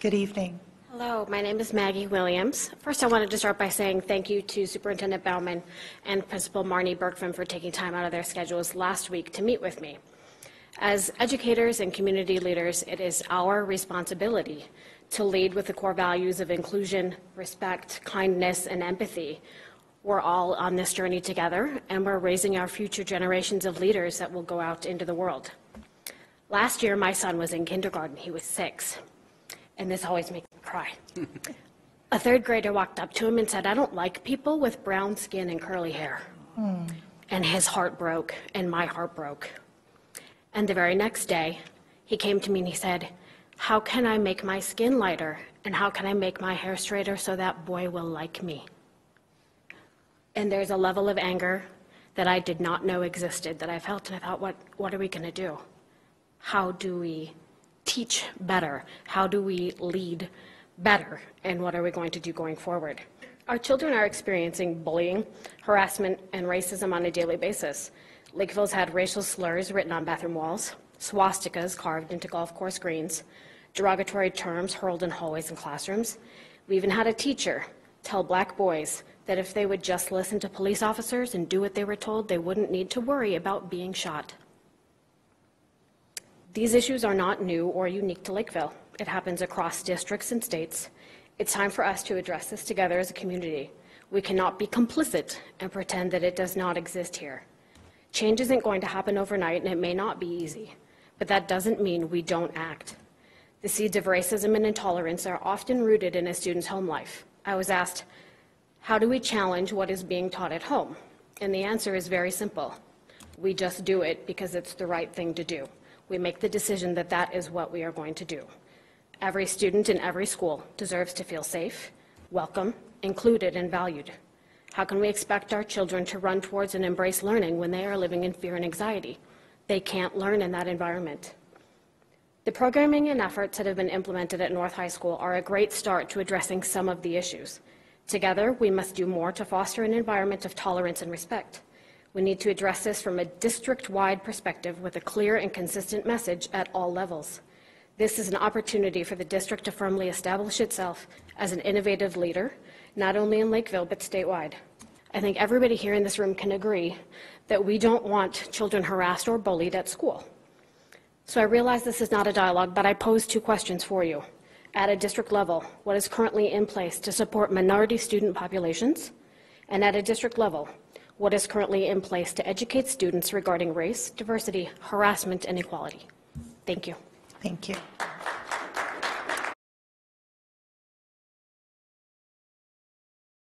Good evening. Hello, my name is Maggie Williams. First, I wanted to start by saying thank you to Superintendent Bauman and Principal Marnie Berkman for taking time out of their schedules last week to meet with me. As educators and community leaders, it is our responsibility to lead with the core values of inclusion, respect, kindness, and empathy. We're all on this journey together, and we're raising our future generations of leaders that will go out into the world. Last year, my son was in kindergarten. He was 6. And this always makes me cry. A 3rd grader walked up to him and said, "I don't like people with brown skin and curly hair." And his heart broke, and my heart broke. And the very next day, he came to me and he said, "How can I make my skin lighter? And how can I make my hair straighter so that boy will like me?" And there's a level of anger that I did not know existed that I felt, and I thought, what are we going to do? How do we teach better? How do we lead better? And what are we going to do going forward? Our children are experiencing bullying, harassment, and racism on a daily basis. Lakeville's had racial slurs written on bathroom walls, swastikas carved into golf course greens, derogatory terms hurled in hallways and classrooms. We even had a teacher tell black boys that if they would just listen to police officers and do what they were told, they wouldn't need to worry about being shot. These issues are not new or unique to Lakeville. It happens across districts and states. It's time for us to address this together as a community. We cannot be complicit and pretend that it does not exist here. Change isn't going to happen overnight, and it may not be easy, but that doesn't mean we don't act. The seeds of racism and intolerance are often rooted in a student's home life. I was asked, how do we challenge what is being taught at home? And the answer is very simple. We just do it because it's the right thing to do. We make the decision that that is what we are going to do. Every student in every school deserves to feel safe, welcome, included, and valued. How can we expect our children to run towards and embrace learning when they are living in fear and anxiety? They can't learn in that environment. The programming and efforts that have been implemented at North High School are a great start to addressing some of the issues. Together, we must do more to foster an environment of tolerance and respect. We need to address this from a district-wide perspective with a clear and consistent message at all levels. This is an opportunity for the district to firmly establish itself as an innovative leader, not only in Lakeville, but statewide. I think everybody here in this room can agree that we don't want children harassed or bullied at school. So I realize this is not a dialogue, but I pose 2 questions for you. At a district level, what is currently in place to support minority student populations? And at a district level, what is currently in place to educate students regarding race, diversity, harassment, and equality? Thank you. Thank you.